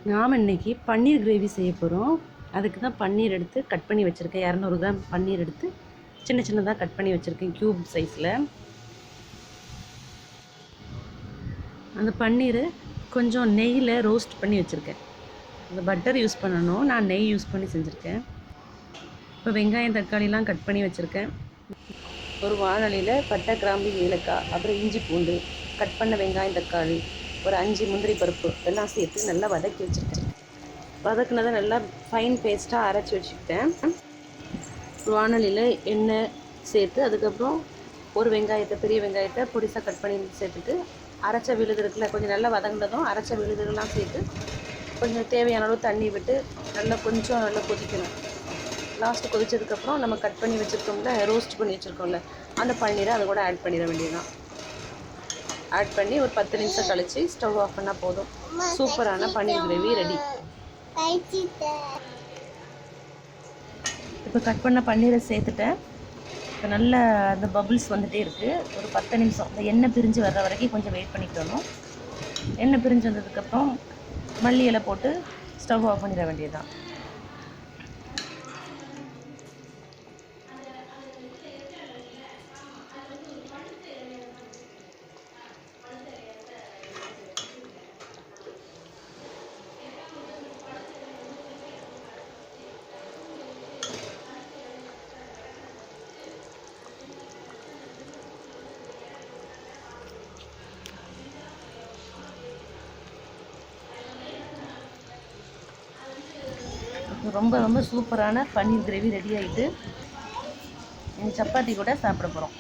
நாம் இன்றைக்கி பன்னீர் கிரேவி செய்ய போகிறோம். அதுக்கு தான் பன்னீர் எடுத்து கட் பண்ணி வச்சுருக்கேன். 200 கிராம் பன்னீர் எடுத்து சின்ன சின்னதாக கட் பண்ணி வச்சுருக்கேன் க்யூப் சைஸில். அந்த பன்னீரை கொஞ்சம் நெய்யில் ரோஸ்ட் பண்ணி வச்சுருக்கேன். அந்த பட்டர் யூஸ் பண்ணணும், நான் நெய் யூஸ் பண்ணி செஞ்சுருக்கேன். இப்போ வெங்காயம் தக்காளிலாம் கட் பண்ணி வச்சுருக்கேன். ஒரு வாணலியில் பட்டை கிராம்பு ஏலக்காய் அப்புறம் இஞ்சி பூண்டு கட் பண்ண வெங்காயம் தக்காளி ஒரு 5 முந்திரி பருப்பு எல்லாம் சேர்த்து நல்லா வதக்கி வச்சுருக்கேன். வதக்குனதை நல்லா ஃபைன் பேஸ்ட்டாக அரைச்சி வச்சுக்கிட்டேன். வாணலியில் எண்ணெய் சேர்த்து அதுக்கப்புறம் ஒரு பெரிய வெங்காயத்தை பொடிசாக கட் பண்ணி சேர்த்துட்டு அரைச்ச விழுது இருக்குல்ல, கொஞ்சம் நல்லா வதங்கினதும் அரைச்ச விழுதுலாம் சேர்த்து கொஞ்சம் தேவையான அளவு தண்ணி விட்டு நல்லா கொதிக்கணும். லாஸ்ட்டு கொதிச்சதுக்கப்புறம் நம்ம கட் பண்ணி வச்சுருக்கோம்ல, ரோஸ்ட் பண்ணி வச்சுருக்கோம்ல, அந்த பன்னீரை அது கூட ஆட் பண்ணிட வேண்டியதுதான். ஆட் பண்ணி ஒரு 10 நிமிஷம் கழித்து ஸ்டவ் ஆஃப் பண்ணால் போதும். சூப்பரான பன்னீர் கிரேவி ரெடி. இப்போ கட் பண்ண பன்னீரை சேர்த்துட்டேன். இப்போ நல்ல அந்த பபுள்ஸ் வந்துகிட்டே இருக்குது. ஒரு 10 நிமிஷம் இந்த எண்ணெய் பிரிஞ்சு வர்ற வரைக்கும் கொஞ்சம் வெயிட் பண்ணிக்கணும். எண்ணெய் பிரிஞ்சு வந்ததுக்கப்புறம் மல்லி இலை போட்டு ஸ்டவ் ஆஃப் பண்ணிட வேண்டியதுதான். ரொம்ப ரொம்ப சூப்பரான பன்னீர் கிரேவி ரெடி ஆகிட்டு சப்பாத்தி கூட சாப்பிட போகிறோம்.